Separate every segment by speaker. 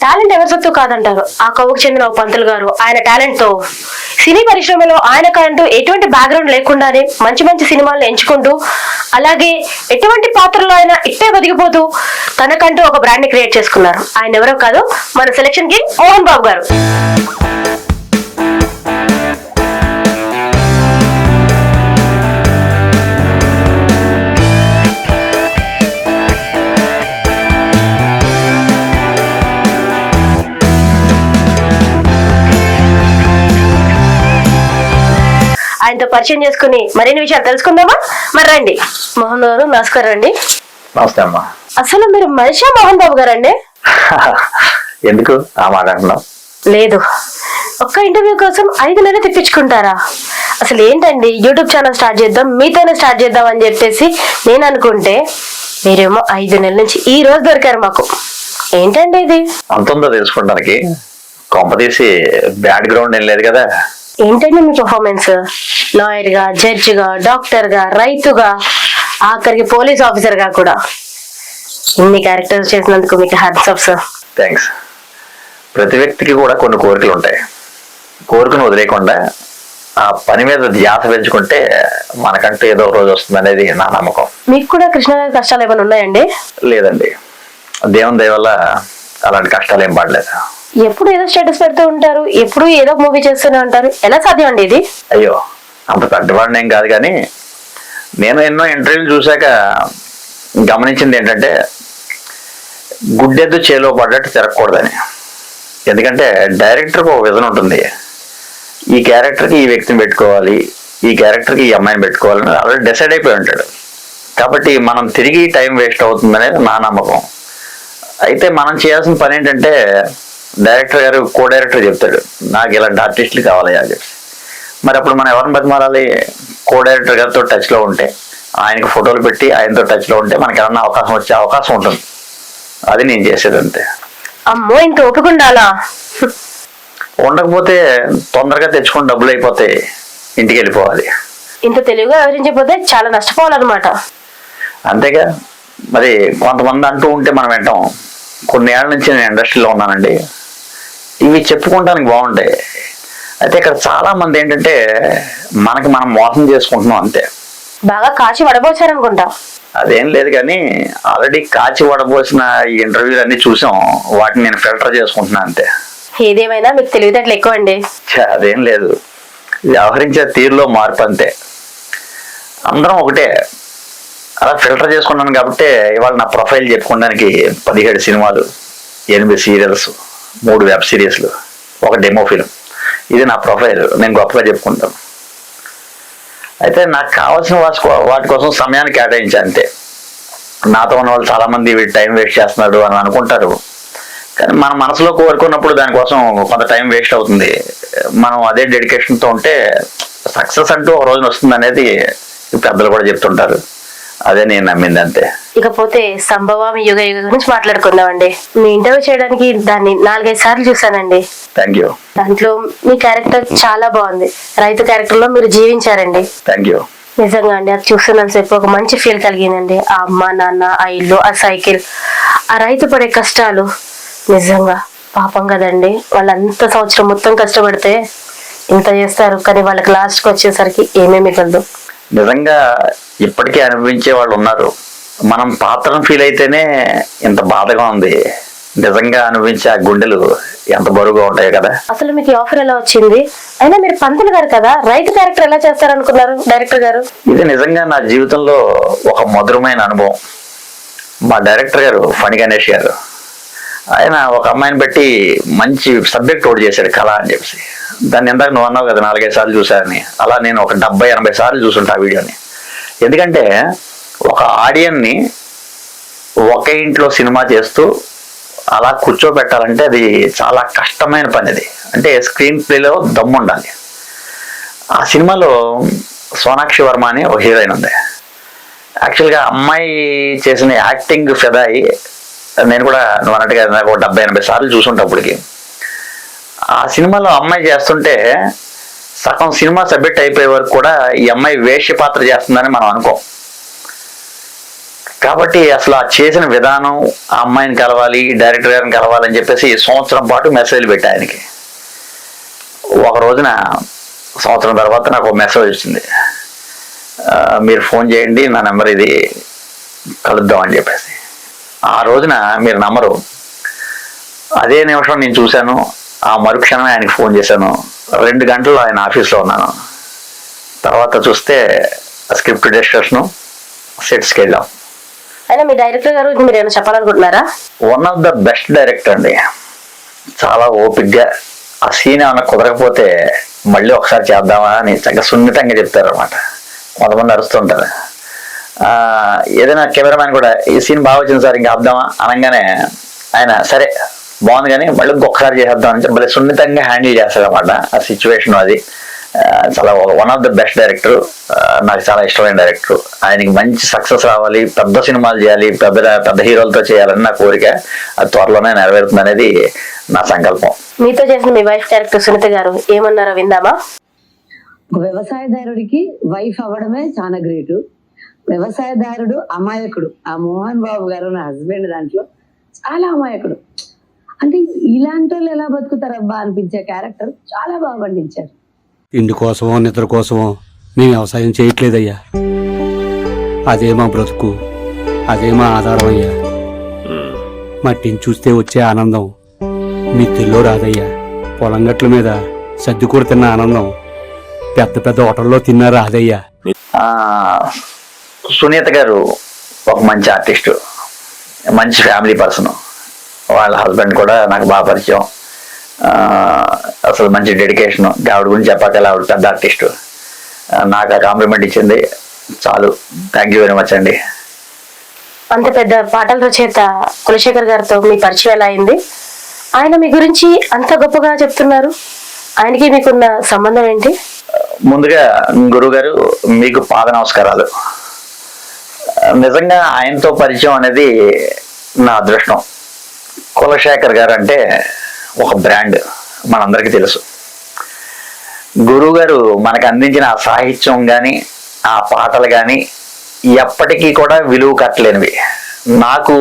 Speaker 1: Talent ఎవరి సొత్తు కాదంటారు. ఆ కవుకు చెందిన ఓ పంతులు గారు ఆయన టాలెంట్ తో సినీ పరిశ్రమలో ఆయనకంటూ ఎటువంటి బ్యాక్గ్రౌండ్ లేకుండానే మంచి మంచి సినిమాలను ఎంచుకుంటూ, అలాగే ఎటువంటి పాత్రలో ఆయన ఇట్టే బతికిపోతూ తనకంటూ ఒక బ్రాండ్ ని క్రియేట్ చేసుకున్నారు. ఆయన ఎవరో కాదు, మన సెలక్షన్ కి మోహన్ బాబు గారు. ఆయనతో పరిచయం చేసుకుని మరిన్ని విషయాలు తెలుసుకుందామా? మరి రండి. మోహన్ గారు నమస్కారం అండి.
Speaker 2: నమస్తే అమ్మా.
Speaker 1: అసలు మీరు మనిషా మోహన్ బాబు గారు అండి?
Speaker 2: ఎందుకు ఆ మాట అంటున్నావు?
Speaker 1: లేదు, ఒక్క ఇంటర్వ్యూ కోసం 5 నెలలు తిప్పించుకుంటారా? అసలు ఏంటండి, యూట్యూబ్ ఛానల్ స్టార్ట్ చేద్దాం, మీతోనే స్టార్ట్ చేద్దాం అని చెప్పేసి నేను అనుకుంటే మీరేమో 5 నెలల నుంచి ఈ రోజు దొరికారు మాకు. ఏంటండి ఇది?
Speaker 2: అంతుందో తెలుసుకోవడానికి కొంపదీసి బ్యాక్ గ్రౌండ్ ఏం లేదు కదా.
Speaker 1: ఏంటండి మీ పర్ఫార్మెన్స్? లాయర్ గా, జడ్జి గా, డాక్టర్ గా, రైతుగా, ఆఖరికి పోలీస్ ఆఫీసర్ గా కూడా ఇన్ని క్యారెక్టర్స్ చేసినందుకు మీకు హ్యాట్స్ ఆఫ్ సార్.
Speaker 2: థ్యాంక్స్. ప్రతి వ్యక్తికి కూడా కొన్ని కోరికలు ఉంటాయి. కోరికను వదిలేయకుండా ఆ పని మీద ధ్యాస పెంచుకుంటే మనకంటూ ఏదో రోజు వస్తుంది అనేది నా నమ్మకం.
Speaker 1: మీకు కూడా కృష్ణగారి కష్టాలు ఏమైనా ఉన్నాయండి?
Speaker 2: లేదండి, దేవుని దయ వల్ల అలాంటి కష్టాలు ఏం పడలేదు.
Speaker 1: ఎప్పుడు ఏదో స్టేటస్ పెడుతూ ఉంటారు, ఎప్పుడు ఏదో మూవీ చేస్తూనే ఉంటారు, ఎలా సాధ్యం అండి ఇది?
Speaker 2: అయ్యో, అంత పెద్దవాడిని ఏం కాదు, కానీ నేను ఎన్నో ఇంటర్వ్యూలు చూశాక గమనించింది ఏంటంటే గుడ్డెద్దు చేలో పడ్డట్టు తిరగకూడదని. ఎందుకంటే డైరెక్టర్కి ఒక విజన్ ఉంటుంది. ఈ క్యారెక్టర్కి ఈ వ్యక్తిని పెట్టుకోవాలి, ఈ క్యారెక్టర్కి ఈ అమ్మాయిని పెట్టుకోవాలని ఆల్రెడీ డిసైడ్ అయిపోయి ఉంటాడు. కాబట్టి మనం తిరిగి టైం వేస్ట్ అవుతుందనేది నా నమ్మకం. అయితే మనం చేయాల్సిన పని ఏంటంటే, డైరెక్టర్ గారు కో డైరెక్టర్ చెప్తాడు నాకు ఇలాంటి ఆర్టిస్టులు కావాలి అని చెప్పి. మరి అప్పుడు మనం ఎవరిని బతిమాలాలి? కో డైరెక్టర్ గారితో టచ్లో ఉంటే, ఆయనకి ఫోటోలు పెట్టి ఆయనతో టచ్లో ఉంటే మనకి ఏమన్నా అవకాశం వచ్చే అవకాశం ఉంటుంది. అది నేను చేసేది అంతే.
Speaker 1: అమ్మో, ఇంత ఒప్పుకుండాలా?
Speaker 2: ఉండకపోతే తొందరగా తెచ్చుకొని డబ్బులు అయిపోతే ఇంటికి వెళ్ళిపోవాలి.
Speaker 1: ఇంత తెలివిగా వివరించకపోతే చాలా నష్టపోవాలన్నమాట.
Speaker 2: అంతేగా మరి. కొంతమంది అంటూ ఉంటే మనం వింటాం. కొన్ని ఏళ్ళ నుంచి నేను ఇండస్ట్రీలో ఉన్నానండి, ఇవి చెప్పుకోవడానికి బాగుంటాయి. అయితే ఇక్కడ చాలా మంది ఏంటంటే మనకి మనం మోసం చేసుకుంటున్నాం అంతే.
Speaker 1: బాగా కాచి వడబోచారనుకుంటా.
Speaker 2: అదేం లేదు, కానీ ఆల్రెడీ కాచి వడబోసిన ఈ ఇంటర్వ్యూలు అన్ని చూసాం, వాటిని నేను ఫిల్టర్ చేసుకుంటున్నా అంతే.
Speaker 1: ఏదేమైనా మీకు తెలివితేటలు ఎక్కువ అండి.
Speaker 2: అదేం లేదు, వ్యవహరించే తీరులో మార్పు అంతే. అందరం ఒకటే, అలా ఫిల్టర్ చేసుకున్నాను కాబట్టి ఇవాళ నా ప్రొఫైల్ చెప్పుకోవడానికి 17 సినిమాలు, 8 సీరియల్స్, 3 వెబ్ సిరీస్లు, 1 డెమో ఫిల్మ్. ఇది నా ప్రొఫైల్, నేను గొప్పగా చెప్పుకుంటాను. అయితే నాకు కావాల్సిన వాటి కోసం సమయాన్ని కేటాయించా అంతే. నాతో ఉన్న వాళ్ళు చాలామంది వీడు టైం వేస్ట్ చేస్తున్నాడు అని అనుకుంటారు, కానీ మన మనసులో కోరుకున్నప్పుడు దానికోసం కొంత టైం వేస్ట్ అవుతుంది. మనం అదే డెడికేషన్తో ఉంటే సక్సెస్ అంటూ ఒక రోజున వస్తుంది అనేది పెద్దలు కూడా చెప్తుంటారు. అదే నేను నమ్మింది అంతే.
Speaker 1: ఇకపోతే సంభవం యుగ యుగ గురించి మాట్లాడుకుందామండి. మీ ఇంటర్వ్యూ చేయడానికి దాన్ని 4-5 సార్లు చూసానండి.
Speaker 2: Thank you.
Speaker 1: దాంట్లో మీ క్యారెక్టర్ చాలా బాగుంది. రైతు క్యారెక్టర్ లో మీరు జీవించారండి.
Speaker 2: Thank you.
Speaker 1: నిజంగా అండి, అది చూస్తున్నంతసేపు ఒక మంచి ఫీల్ కలిగిందండి. ఆ అమ్మ నాన్న, ఆ ఇల్లు, ఆ సైకిల్, ఆ రైతు పడే కష్టాలు, నిజంగా పాపం కదండి. వాళ్ళంత సంవత్సరం మొత్తం కష్టపడితే ఇంత చేస్తారు, కానీ వాళ్ళకి లాస్ట్కి వచ్చేసరికి ఏమీ మిగలదు.
Speaker 2: నిజంగా ఇప్పటికీ అనుభవించే వాళ్ళు ఉన్నారు. మనం పాత్రను ఫీల్ అయితేనే ఇంత బాధగా ఉంది. నిజంగా అనుభవించే ఆ గుండెలు ఎంత బరువుగా ఉంటాయి కదా.
Speaker 1: అసలు మీకు ఆఫర్ ఎలా వచ్చింది? అయినా మీరు పంతులు గారు కదా, రైతు క్యారెక్టర్ ఎలా చేస్తారనుకున్నారు డైరెక్టర్ గారు?
Speaker 2: ఇది నిజంగా నా జీవితంలో ఒక మధురమైన అనుభవం. మా డైరెక్టర్ గారు ఫణి గణేష్ గారు, ఆయన ఒక అమ్మాయిని పెట్టి మంచి సబ్జెక్ట్ ఒకటి చేశాడు, కళ అని చెప్పి. దాన్ని ఇందాక నువ్వు అన్నావు కదా 4-5 సార్లు చూశారని, అలా నేను ఒక 70-80 సార్లు చూసుంటా ఆ వీడియోని. ఎందుకంటే ఒక ఆడియన్ని ఒక ఇంట్లో సినిమా చేస్తూ అలా కూర్చోబెట్టాలంటే అది చాలా కష్టమైన పని. అది అంటే స్క్రీన్ ప్లేలో దమ్ము ఉండాలి. ఆ సినిమాలో సోనాక్షి వర్మ అని ఒక హీరోయిన్ ఉంది. యాక్చువల్గా అమ్మాయి చేసిన యాక్టింగ్ ఫెదాయి. నేను కూడా నువ్వు అన్నట్టుగా నాకు 70-80 సార్లు చూసుంటప్పటికి. ఆ సినిమాలో అమ్మాయి చేస్తుంటే సగం సినిమా సబ్మిట్ అయిపోయే వరకు కూడా ఈ అమ్మాయి వేష్య పాత్ర చేస్తుందని మనం అనుకోం. కాబట్టి అసలు ఆ చేసిన విధానం, ఆ అమ్మాయిని కలవాలి, డైరెక్టర్ గారిని కలవాలని చెప్పేసి సంవత్సరం పాటు మెసేజ్లు పెట్టా ఆయనకి. ఒక రోజున సంవత్సరం తర్వాత నాకు ఒక మెసేజ్ వచ్చింది, మీరు ఫోన్ చేయండి, నా నెంబర్ ఇది, కలుద్దాం అని చెప్పేసి. ఆ రోజున మీరు నమ్మరు, అదే నిమిషం నేను చూశాను, ఆ మరుక్షణమే ఆయనకి ఫోన్ చేశాను. 2 గంటలు ఆయన ఆఫీస్లో ఉన్నాను. తర్వాత చూస్తే స్క్రిప్ట్ డిస్కషను, సెట్స్కి వెళ్ళాం.
Speaker 1: అయినా మీ డైరెక్టర్ గారు మీరు ఏమైనా చెప్పాలనుకుంటున్నారా?
Speaker 2: One of the best director అండి. చాలా ఓపిక్గా ఆ సీన్ ఏమైనా కుదరకపోతే మళ్ళీ ఒకసారి చేద్దామా అని చక్కగా సున్నితంగా చెప్తారు అనమాట. కొంతమంది అరుస్తుంటారు. ఏదైనా కెమెరామ్యాన్ కూడా ఈ సీన్ బాగా వచ్చింది సార్, ఇంకా ఆపుదామా అనగానే ఆయన సరే బాగుంది కానీ మళ్ళీ ఇంకొకసారి చేసేద్దాం అని చెప్పి మళ్ళీ సున్నితంగా హ్యాండిల్ చేస్తాడు అనమాట ఆ సిచ్యువేషన్. అది చాలా one of the best director, నాకు చాలా ఇష్టమైన డైరెక్టర్. ఆయనకి మంచి సక్సెస్ రావాలి, పెద్ద సినిమాలు చేయాలి, పెద్ద పెద్ద హీరోలతో చేయాలని నా కోరిక. అది త్వరలోనే నెరవేరుతుంది అనేది నా సంకల్పం.
Speaker 1: మీతో చేసిన మీ వైఫ్ క్యారెక్టర్ సునీత గారు ఏమన్నారో విందామా?
Speaker 3: ఒక వ్యవసాయదారుడికి వైఫ్ అవ్వడమే చాలా గ్రేట్. వ్యవసాయదారుడు అమాయకుడు. ఆ మోహన్ బాబు గారు నా హస్బెండ్ దాంట్లో చాలా అమాయకుడు. అంటే ఇలాంటి వాళ్ళు ఎలా బతుకుతారబ్బా అనిపించే క్యారెక్టర్ చాలా బాగా పండించారు.
Speaker 4: ఇంటి కోసమో నిద్ర కోసమో మేము వ్యవసాయం చేయట్లేదయ్యా. అదే మా బ్రతుకు, అదే మా ఆధారం అయ్యా. మట్టిని చూస్తే వచ్చే ఆనందం మిద్దెల్లో రాదయ్యా. పొలం గట్ల మీద సర్దికూర తిన్న ఆనందం పెద్ద పెద్ద హోటల్లో తిన్నా రాదయ్యా.
Speaker 2: సునీత గారు ఒక మంచి ఆర్టిస్టు, మంచి ఫ్యామిలీ పర్సన్. వాళ్ళ హస్బెండ్ కూడా నాకు బాగా పరిచయం. అసలు మంచి డెడికేషన్. ఆవిడ గురించి చెప్పాకలా ఆవిడ పెద్ద ఆర్టిస్టు. నాకు ఆ కాంప్లిమెంట్ ఇచ్చింది చాలు. థ్యాంక్ యూ వెరీ మచ్ అండి.
Speaker 1: అంత పెద్ద పాటల రచయిత కులశేఖర్ గారితో మీ పరిచయం ఎలా అయింది? ఆయన మీ గురించి అంత గొప్పగా చెప్తున్నారు, ఆయనకి మీకున్న సంబంధం ఏంటి?
Speaker 2: ముందుగా గురువు గారు మీకు పాద నమస్కారాలు. నిజంగా ఆయనతో పరిచయం అనేది నా అదృష్టం. కులశేఖర్ గారు అంటే ఒక బ్రాండ్, మనందరికీ తెలుసు. గురువు గారు మనకు అందించిన ఆ సాహిత్యం కానీ ఆ పాటలు కానీ ఎప్పటికీ కూడా విలువ కట్టలేనివి. నాకు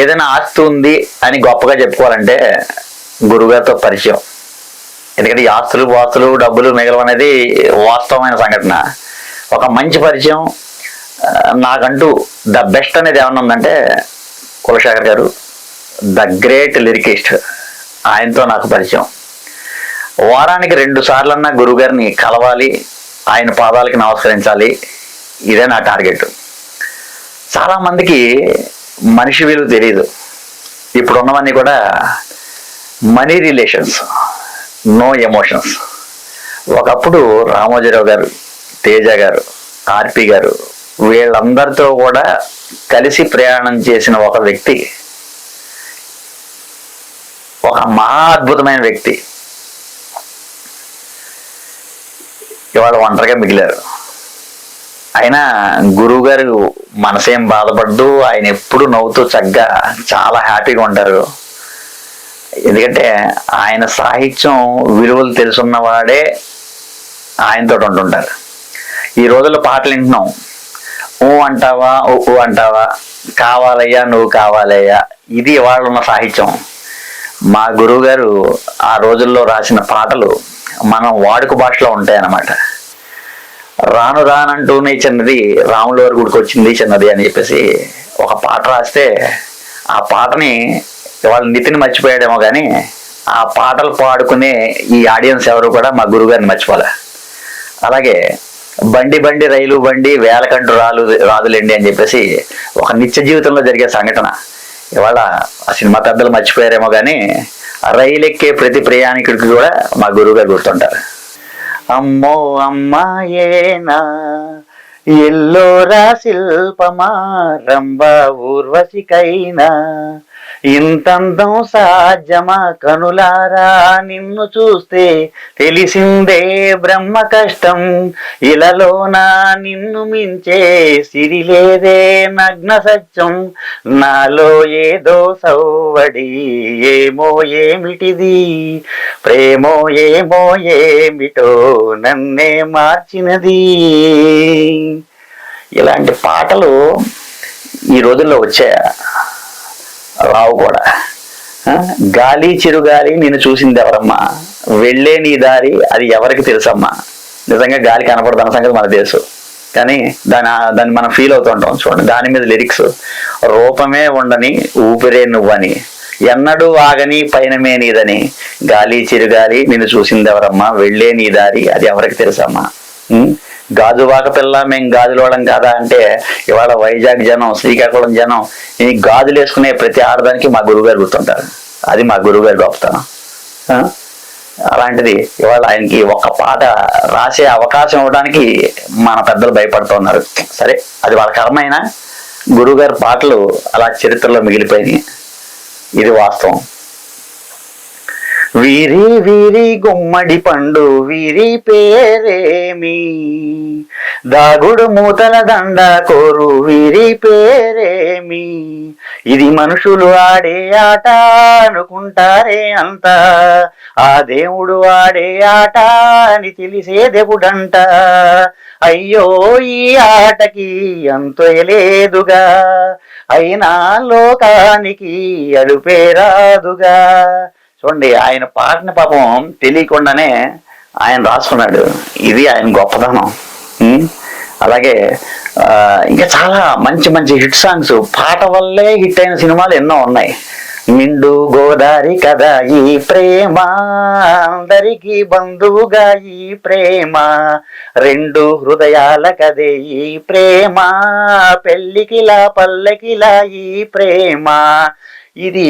Speaker 2: ఏదైనా ఆస్తి ఉంది అని గొప్పగా చెప్పుకోవాలంటే గురువుగారితో పరిచయం. ఎందుకంటే ఈ ఆస్తులు పాస్తులు డబ్బులు మిగలవు అనేది వాస్తవమైన సంఘటన. ఒక మంచి పరిచయం. నాకంటూ ద బెస్ట్ అనేది ఏమన్నా ఉందంటే కులశేఖర్ గారు, ద గ్రేట్ లిరికిస్ట్. ఆయనతో నాకు పరిచయం. వారానికి 2 సార్లన్నా గురువుగారిని కలవాలి, ఆయన పాదాలకి నమస్కరించాలి. ఇదే నా టార్గెట్. చాలామందికి మనిషి విలువ తెలియదు. ఇప్పుడు ఉన్నవన్నీ కూడా మనీ రిలేషన్స్, నో ఎమోషన్స్. ఒకప్పుడు రామోజీరావు గారు, తేజ గారు, ఆర్పి గారు వీళ్ళందరితో కూడా కలిసి ప్రయాణం చేసిన ఒక వ్యక్తి, ఒక మహా అద్భుతమైన వ్యక్తి ఇవాళ ఒంటరిగా మిగిలారు. అయినా గురువు గారు మనసేం బాధపడదు, ఆయన ఎప్పుడు నవ్వుతూ చక్కగా చాలా హ్యాపీగా ఉంటారు. ఎందుకంటే ఆయన సాహిత్యం విలువలు తెలుసున్నవాడే ఆయనతో ఉంటుంటారు. ఈ రోజుల్లో పాటలు వింటున్నాం, ఊ అంటావా ఊ అంటావా, కావాలయ్యా నువ్వు కావాలయ్యా, ఇది ఇవాళ ఉన్న సాహిత్యం. మా గురువు గారు ఆ రోజుల్లో రాసిన పాటలు మనం వాడుక భాషలో ఉంటాయన్నమాట. రాను రానంటూనే చిన్నది రాముల వారి గుడికి వచ్చింది చిన్నది అని చెప్పేసి ఒక పాట రాస్తే ఆ పాటని ఇవాళ నితిని మర్చిపోయాడేమో కానీ ఆ పాటలు పాడుకునే ఈ ఆడియన్స్ ఎవరు కూడా మా గురువుగారిని మర్చిపోలే. అలాగే బండి బండి రైలు బండి వేలకంటూ రాదులేండి అని చెప్పేసి ఒక నిత్య జీవితంలో జరిగే సంఘటన ఇవాళ ఆ సినిమా పెద్దలు మర్చిపోయారేమో కానీ రైలు ఎక్కే ప్రతి ప్రయాణికుడికి కూడా మా గురువు గారు గుర్తుంటారు. అమ్మో అమ్మాయేనా ఎల్లోరా శిల్పమా రంభా ఊర్వశికైనా ఇంతందం సాధ్యమా కనులారా నిన్ను చూస్తే తెలిసిందే బ్రహ్మ కష్టం ఇలలోన నిన్ను మించే సిరిలేదే నగ్న సత్యం నాలో ఏదో సౌవడి ఏమో ఏమిటిది ప్రేమో ఏమో ఏమిటో నన్నే మార్చినది. ఇలాంటి పాటలు ఈ రోజుల్లో వచ్చాయా? రావు కూడా. గాలి చిరుగాలి నిన్ను చూసింది ఎవరమ్మా, వెళ్ళే నీ దారి అది ఎవరికి తెలుసమ్మా. నిజంగా గాలి కనపడదు అన్న సంగతి మనకు తెలుసు, కానీ దాన్ని మనం ఫీల్ అవుతుంటాం. చూడండి, దాని మీద లిరిక్స్, రూపమే ఉండని ఊపిరే నువ్వని, ఎన్నడూ ఆగని పైనమే నీదని, గాలి చిరుగాలి నిన్ను చూసింది ఎవరమ్మా, వెళ్ళే నీ దారి అది ఎవరికి తెలుసమ్మా. గాజువాక పిల్ల మేము గాజులోడం కాదా అంటే ఇవాళ వైజాగ్ జనం, శ్రీకాకుళం జనం ఈ గాజులు వేసుకునే ప్రతి ఆడదానికి మా గురువుగారు గుర్తుంటారు. అది మా గురువుగారు గొప్పతనం. అలాంటిది ఇవాళ ఆయనకి ఒక పాట రాసే అవకాశం ఇవ్వడానికి మన పెద్దలు భయపడుతున్నారు. సరే, అది వాళ్ళ కర్మైనా గురువుగారి పాటలు అలా చరిత్రలో మిగిలిపోయినాయి. ఇది వాస్తవం. వీరి వీరి గుమ్మడి పండు వీరి పేరేమి, దాగుడు మూతల దండ కోరు వీరి పేరేమి, ఇది మనుషులు ఆడే ఆట అనుకుంటారే అంతా, ఆ దేవుడు ఆడే ఆట అని తెలిసే దేవుడంట, అయ్యో ఈ ఆటకి అంతో లేదుగా, అయినా లోకానికి అడుపేరాదుగా. చూడండి, ఆయన పాటని పాపం తెలియకుండానే ఆయన రాసుకున్నాడు. ఇది ఆయన గొప్పదనం. అలాగే ఇంకా చాలా మంచి మంచి హిట్ సాంగ్స్, పాట వల్లే హిట్ అయిన సినిమాలు ఎన్నో ఉన్నాయి. నిండు గోదారి కదా ఈ ప్రేమ, అందరికీ బంధువుగా ఈ ప్రేమ, రెండు హృదయాల కదే ఈ ప్రేమ, పెళ్ళికిలా పల్లెకిలా ఈ ప్రేమ. ఇది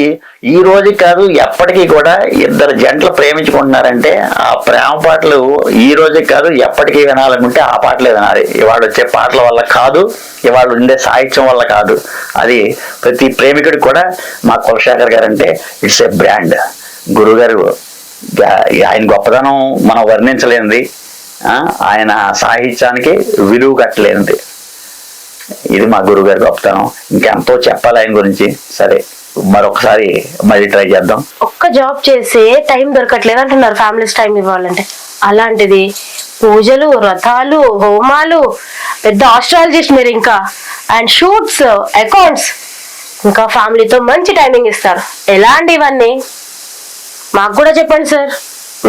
Speaker 2: ఈ రోజు కాదు, ఎప్పటికీ కూడా ఇద్దరు జంటలు ప్రేమించుకుంటున్నారంటే ఆ ప్రేమ పాటలు ఈ రోజు కాదు, ఎప్పటికీ వినాలనుకుంటే ఆ పాటలే వినాలి. ఇవాళ వచ్చే పాటల వల్ల కాదు, ఇవాళ ఉండే సాహిత్యం వల్ల కాదు. అది ప్రతి ప్రేమికుడికి కూడా మా కులశేఖర్ గారు అంటే ఇట్స్ ఏ బ్రాండ్. గురుగారు ఆయన గొప్పదనం మనం వర్ణించలేనిది, ఆయన సాహిత్యానికి విలువ కట్టలేనిది. ఇది మా గురుగారి గొప్పతనం. ఇంకెంతో చెప్పాలి ఆయన గురించి. సరే, మరొకసారి మళ్ళీ ట్రై చేద్దాం.
Speaker 1: ఒక్క జాబ్ చేసే టైం దొరకట్లేదు అంటున్నారు ఫ్యామిలీస్ టైం ఇవ్వాలంటే. అలాంటిది పూజలు, వ్రతాలు, హోమాలు, పెద్ద ఆస్ట్రాలజిస్ట్ మీరు, ఇంకా అండ్ షూట్స్, అకౌంట్స్, ఇంకా ఫ్యామిలీతో మంచి టైమింగ్ ఇస్తారు. ఎలాంటివన్నీ మాకు కూడా చెప్పండి సార్,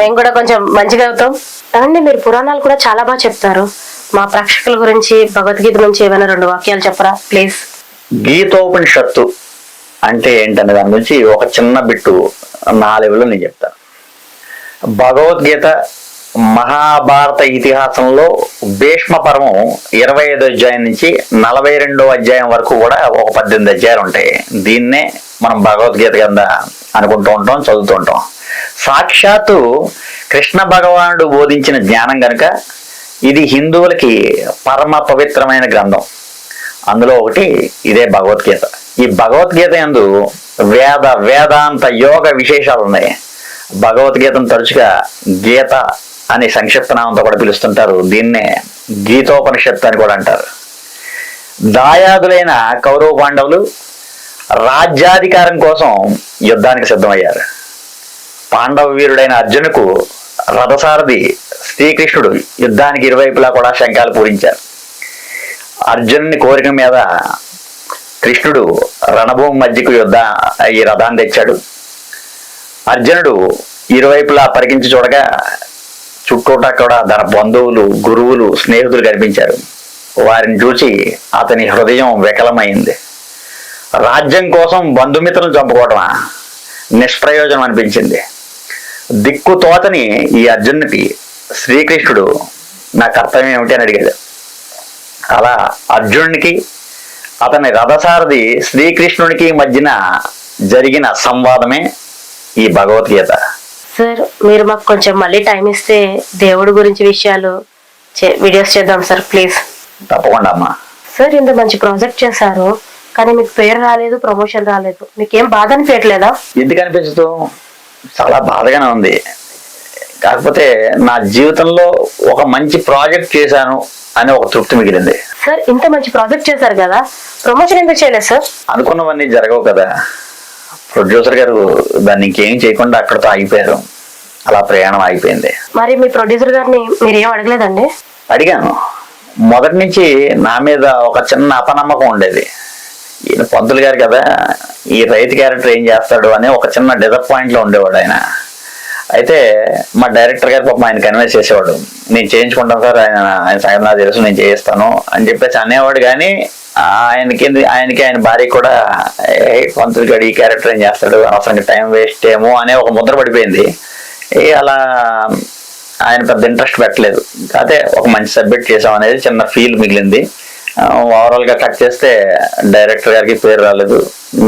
Speaker 1: మేము కూడా కొంచెం మంచిగా అవుతాం. అండి మీరు పురాణాలు కూడా చాలా బాగా చెప్తారు. మా ప్రేక్షకుల గురించి భగవద్గీత నుంచి ఏమైనా 2 వాక్యాలు చెప్పరా ప్లీజ్?
Speaker 2: గీతోపనిషత్తు అంటే ఏంటనే దాని గురించి ఒక చిన్న బిట్టు 4 లెవెల్లో నేను చెప్తాను. భగవద్గీత మహాభారత ఇతిహాసంలో భీష్మ పర్వం 25వ అధ్యాయం నుంచి 42వ అధ్యాయం వరకు కూడా ఒక 18 అధ్యాయాలు ఉంటాయి. దీన్నే మనం భగవద్గీత కింద అనుకుంటూ ఉంటాం, చదువుతూ ఉంటాం. సాక్షాత్తు కృష్ణ భగవానుడు బోధించిన జ్ఞానం కనుక ఇది హిందువులకి పరమ పవిత్రమైన గ్రంథం. అందులో ఒకటి ఇదే భగవద్గీత. ఈ భగవద్గీత యందు వేదాంత యోగ విశేషాలు ఉన్నాయి. భగవద్గీతను తరచుగా గీత అనే సంక్షిప్త నామంతో కూడా పిలుస్తుంటారు. దీన్నే గీతోపనిషత్తు అని కూడా అంటారు. దాయాదులైన కౌరవ పాండవులు రాజ్యాధికారం కోసం యుద్ధానికి సిద్ధమయ్యారు. పాండవ వీరుడైన అర్జునుకు రథసారథి శ్రీకృష్ణుడు యుద్ధానికి ఇరువైపులా కూడా శంఖాలు పూరించారు. అర్జునుని కోరిక మీద కృష్ణుడు రణభూమి మధ్యకు ఈ రథాన్ని తెచ్చాడు. అర్జునుడు ఇరువైపులా పరికించి చూడగా చుట్టూట కూడా తన బంధువులు, గురువులు, స్నేహితులు కనిపించారు. వారిని చూసి అతని హృదయం వికలమైంది. రాజ్యం కోసం బంధుమిత్రులను చంపుకోవటమా, నిష్ప్రయోజనం అనిపించింది. దిక్కు తోతని ఈ అర్జునుడికి శ్రీకృష్ణుడు నా కర్తవ్యం ఏమిటి అని అడిగాడు. అలా అర్జునుడికి అతని రథసారథి శ్రీకృష్ణుడికి మధ్యన జరిగిన సంవాదమే ఈ భగవద్గీత.
Speaker 1: సార్ మీరు మాకు కొంచెం మళ్ళీ టైం ఇస్తే దేవుడి గురించి విషయాలు వీడియోస్ చేద్దాం సార్ ప్లీజ్.
Speaker 2: తప్పకుండా అమ్మా.
Speaker 1: సార్ ఇంత మంచి ప్రాజెక్ట్ చేశారు, కానీ మీకు పేరు రాలేదు, ప్రమోషన్ రాలేదు. మీకేం బాధ అనిపించట్లేదా?
Speaker 2: ఎందుకు అనిపించదు? చాలా బాధగానే ఉంది. కాకపోతే నా జీవితంలో ఒక మంచి ప్రాజెక్ట్ చేశాను అని ఒక తృప్తి మిగిలింది.
Speaker 1: సార్ ఇంత మంచి ప్రాజెక్ట్ చేశారు కదా, ప్రమోషన్ ఎందుకు చేయలేదు సార్?
Speaker 2: అనుకున్నవన్నీ జరగవు కదా. ప్రొడ్యూసర్ గారు దాన్ని ఇంకేం చేయకుండా అక్కడితో ఆగిపోయారు. అలా ప్రయాణం ఆగిపోయింది.
Speaker 1: మరి మీ ప్రొడ్యూసర్ గారిని మీరు ఏం అడగలేదండి?
Speaker 2: అడిగాను. మొదటి నుంచి నా మీద ఒక చిన్న అపనమ్మకం ఉండేది. ఈయన పంతులు గారు కదా, ఈ రైతు క్యారెక్టర్ ఏం చేస్తాడు అని ఒక చిన్న డిసప్పాయింట్లో ఉండేవాడు ఆయన. అయితే మా డైరెక్టర్ గారు పాపం ఆయన కన్విన్స్ చేసేవాడు, నేను చేయించుకుంటాను సార్, ఆయన సంగతి నాకు తెలుసు, నేను చేయిస్తాను అని చెప్పేసి అనేవాడు. కానీ ఆయనకి ఆయన భార్య కూడా పంతులు గారు ఈ క్యారెక్టర్ ఏం చేస్తాడు, అవసరంగా టైం వేస్ట్ ఏమో అనే ఒక ముద్ర పడిపోయింది. అలా ఆయన పెద్ద ఇంట్రెస్ట్ పెట్టలేదు. అదే ఒక మంచి సబ్జెక్ట్ చేసాం అనేది చిన్న ఫీల్ మిగిలింది. ఓవరాల్ గా కట్ చేస్తే డైరెక్టర్ గారికి పేరు రాలేదు,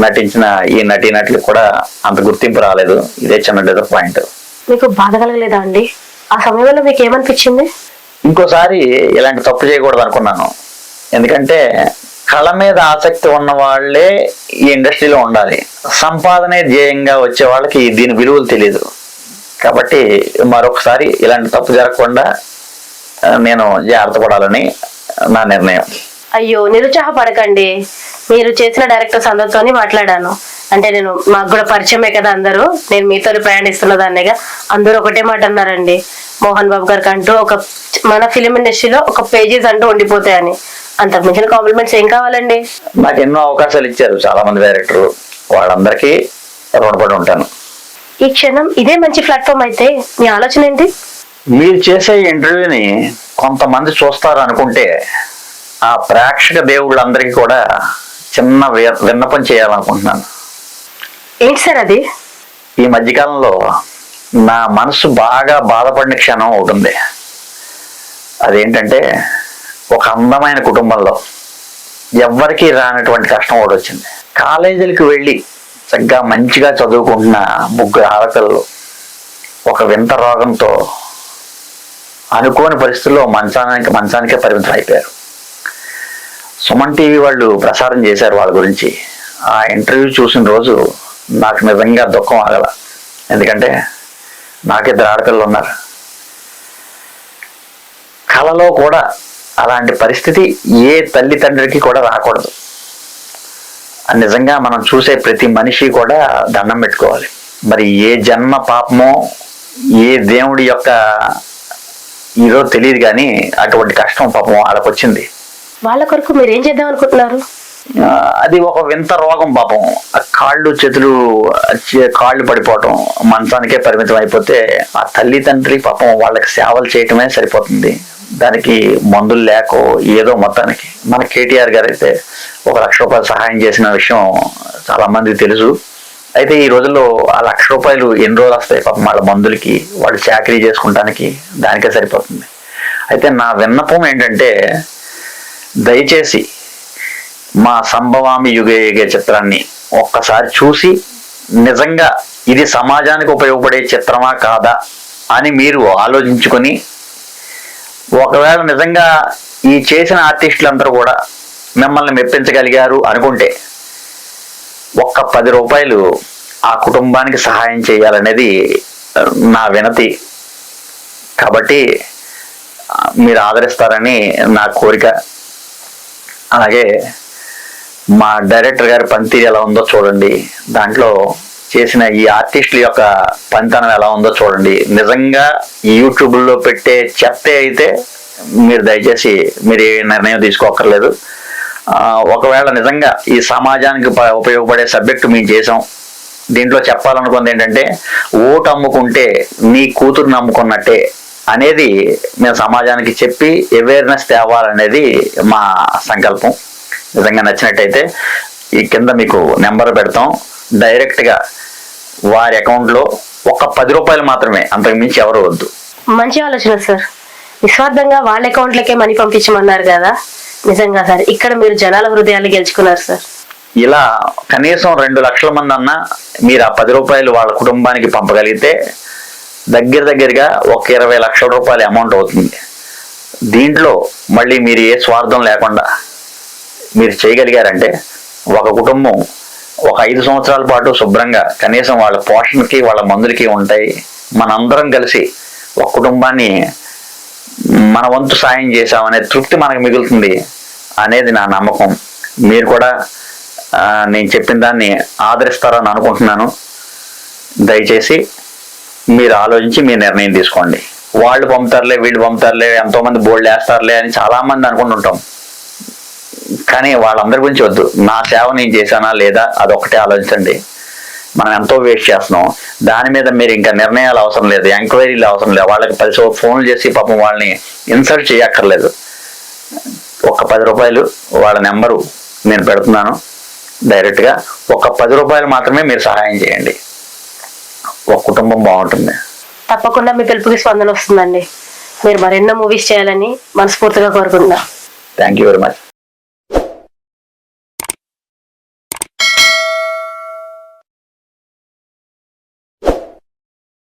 Speaker 2: నటించిన ఈ నటీనటులకు కూడా అంత గుర్తింపు రాలేదు. ఇదే చిన్న డిసప్పాయింట్.
Speaker 1: మీకు బాధ కలగలేదా అండి? ఆ సమయంలో మీకు ఏమనిపించింది?
Speaker 2: ఇంకోసారి ఇలాంటి తప్పు చేయకూడదు అనుకున్నాను. ఎందుకంటే కళ మీద ఆసక్తి ఉన్న వాళ్ళే ఈ ఇండస్ట్రీలో ఉండాలి. సంపాదనే ధ్యేయంగా వచ్చే వాళ్ళకి దీని విలువలు తెలియదు. కాబట్టి మరొకసారి ఇలాంటి తప్పు జరగకుండా నేను జాగ్రత్త పడాలని నా నిర్ణయం.
Speaker 1: అయ్యో, నిరుత్సాహపడకండి. మీరు చేసిన డైరెక్టర్స్ అందరితో మాట్లాడాను. అంటే నేను మాకు కూడా పరిచయమే కదా అందరూ, నేను మీతో ప్రయాణిస్తున్న దాన్నిగా. అందరూ ఒకటే మాట అన్నారండి, మోహన్ బాబు గారికి అంటూ ఒక మన ఫిలిం ఇండస్ట్రీలో ఒక పేజెస్ అంటూ ఉండిపోతాయని. అంతకు మించిన కాంప్లిమెంట్స్ ఏం కావాలండి?
Speaker 2: నాకు ఎన్నో అవకాశాలు ఇచ్చారు చాలా మంది డైరెక్టర్లు, వాళ్ళందరికీ రుణపడి ఉంటాను.
Speaker 1: ఈ క్షణం ఇదే మంచి ప్లాట్ఫామ్ అయితే మీ ఆలోచన ఏంటి?
Speaker 2: మీరు చేసే ఇంటర్వ్యూని కొంతమంది చూస్తారు అనుకుంటే ఆ ప్రేక్షక దేవుళ్ళందరికీ కూడా చిన్న విన్నపం చేయాలనుకుంటున్నాను.
Speaker 1: ఏంటి సార్ అది?
Speaker 2: ఈ మధ్యకాలంలో నా మనసు బాగా బాధపడిన క్షణం ఒకటి ఉంది. అదేంటంటే ఒక అందమైన కుటుంబంలో ఎవ్వరికీ రానటువంటి కష్టం ఒకటి వచ్చింది. కాలేజీలకు వెళ్ళి చక్కగా మంచిగా చదువుకుంటున్న 3 ఆడపిల్లలు ఒక వింత రోగంతో అనుకోని పరిస్థితుల్లో మంచానికే పరిమితం అయిపోయారు. సుమన్ టీవీ వాళ్ళు ప్రసారం చేశారు వాళ్ళ గురించి. ఆ ఇంటర్వ్యూ చూసిన రోజు నాకు నిజంగా దుఃఖం ఆగల. ఎందుకంటే నాకు 2 ఆడపిల్లలు ఉన్నారు. కళలో కూడా అలాంటి పరిస్థితి ఏ తల్లి తండ్రికి కూడా రాకూడదు. నిజంగా మనం చూసే ప్రతి మనిషి కూడా దండం పెట్టుకోవాలి. మరి ఏ జన్మ పాపమో ఏ దేవుడి యొక్క ఈరో తెలియదు, కానీ అటువంటి కష్టం పాపం వాళ్ళకు వచ్చింది.
Speaker 1: వాళ్ళ కొరకు మీరు ఏం చేద్దాం అనుకుంటున్నారు?
Speaker 2: అది ఒక వింత రోగం పాపం. కాళ్ళు చేతులు కాళ్ళు పడిపోవటం, మంచానికే పరిమితం అయిపోతే ఆ తల్లి తండ్రి పాపం వాళ్ళకి సేవలు చేయటమే సరిపోతుంది. దానికి మందులు లేకో ఏదో మొత్తానికి మన కేటీఆర్ గారు అయితే 1 లక్ష రూపాయలు సహాయం చేసిన విషయం చాలా మందికి తెలుసు. అయితే ఈ రోజుల్లో ఆ 1 లక్ష రూపాయలు ఎన్ని రోజులు వస్తాయి పాపం వాళ్ళ మందులకి, వాళ్ళు చాకరీ చేసుకుంటానికి, దానికే సరిపోతుంది. అయితే నా విన్నపం ఏంటంటే, దయచేసి మా సంభవామి యుగే యుగే చిత్రాన్ని ఒక్కసారి చూసి నిజంగా ఇది సమాజానికి ఉపయోగపడే చిత్రమా కాదా అని మీరు ఆలోచించుకొని, ఒకవేళ నిజంగా ఈ చేసిన ఆర్టిస్టులందరూ కూడా మిమ్మల్ని మెప్పించగలిగారు అనుకుంటే ఒక్క 10 రూపాయలు ఆ కుటుంబానికి సహాయం చేయాలనేది నా వినతి. కాబట్టి మీరు ఆదరిస్తారని నా కోరిక. అలాగే మా డైరెక్టర్ గారి పనితీరు ఎలా ఉందో చూడండి, దాంట్లో చేసిన ఈ ఆర్టిస్టుల యొక్క పనితనం ఎలా ఉందో చూడండి. నిజంగా యూట్యూబ్లో పెట్టే చెత్త అయితే మీరు దయచేసి మీరు ఏ నిర్ణయం తీసుకోక్కర్లేదు. ఒకవేళ నిజంగా ఈ సమాజానికి ఉపయోగపడే సబ్జెక్టు మేము చేసాం, దీంట్లో చెప్పాలనుకుంది ఏంటంటే, ఓటు అమ్ముకుంటే నీ కూతురు నమ్ముకున్నట్టే అనేది మేము సమాజానికి చెప్పి అవేర్నెస్ తేవాలనేది మా సంకల్పం. నిజంగా నచ్చినట్టయితే ఈ కింద మీకు నెంబర్ పెడతాం, డైరెక్ట్గా వారి అకౌంట్లో ఒక్క 10 రూపాయలు మాత్రమే, అంతకు మించి ఎవరు వద్దు.
Speaker 1: మంచి ఆలోచన సార్. నిస్వార్థంగా వాళ్ళ అకౌంట్లకే మనీ పంపించమన్నారు కదా, నిజంగా సార్ ఇక్కడ మీరు జనాల హృదయాలు గెలుచుకున్నారు సార్.
Speaker 2: ఇలా కనీసం 2 లక్షల మంది అన్నా మీరు ఆ 10 రూపాయలు వాళ్ళ కుటుంబానికి పంపగలిగితే దగ్గరగా ఒక 20 లక్షల రూపాయల అమౌంట్ అవుతుంది. దీంట్లో మళ్ళీ మీరు ఏ స్వార్థం లేకుండా మీరు చేయగలిగారంటే ఒక కుటుంబం ఒక 5 సంవత్సరాల పాటు శుభ్రంగా కనీసం వాళ్ళ పోషణకి వాళ్ళ మందులకి ఉంటాయి. మనందరం కలిసి ఒక కుటుంబాన్ని మన వంతు సాయం చేశామనే తృప్తి మనకు మిగులుతుంది అనేది నా నమ్మకం. మీరు కూడా నేను చెప్పిన దాన్ని ఆదరిస్తారని అనుకుంటున్నాను. దయచేసి మీరు ఆలోచించి మీ నిర్ణయం తీసుకోండి. వాళ్ళు పంపుతారులే, వీళ్ళు పంపుతారులే, ఎంతోమంది బోర్డు వేస్తారులే అని చాలామంది అనుకుంటుంటాం. కానీ వాళ్ళందరి గురించి వద్దు, నా సేవ నేను చేశానా లేదా అదొకటే ఆలోచించండి. మనం ఎంతో వేస్ట్ చేస్తున్నాం, దాని మీద మీరు ఇంకా నిర్ణయాలు అవసరం లేదు, ఎంక్వైరీలు అవసరం లేదు, వాళ్ళకి 10 ఫోన్లు చేసి పాపం వాళ్ళని ఇన్సల్ట్ చేయక్కర్లేదు. ఒక 10 రూపాయలు వాళ్ళ నెంబరు నేను పెడుతున్నాను డైరెక్ట్గా, ఒక 10 రూపాయలు మాత్రమే మీరు సహాయం చేయండి, ఒక కుటుంబం బాగుంటుంది.
Speaker 1: తప్పకుండా మీ పిలుపుకి స్పందన వస్తుందండి. మీరు మరెన్నో మూవీస్ చేయాలని మనస్ఫూర్తిగా కోరుకుంటున్నా.
Speaker 2: Thank you very much.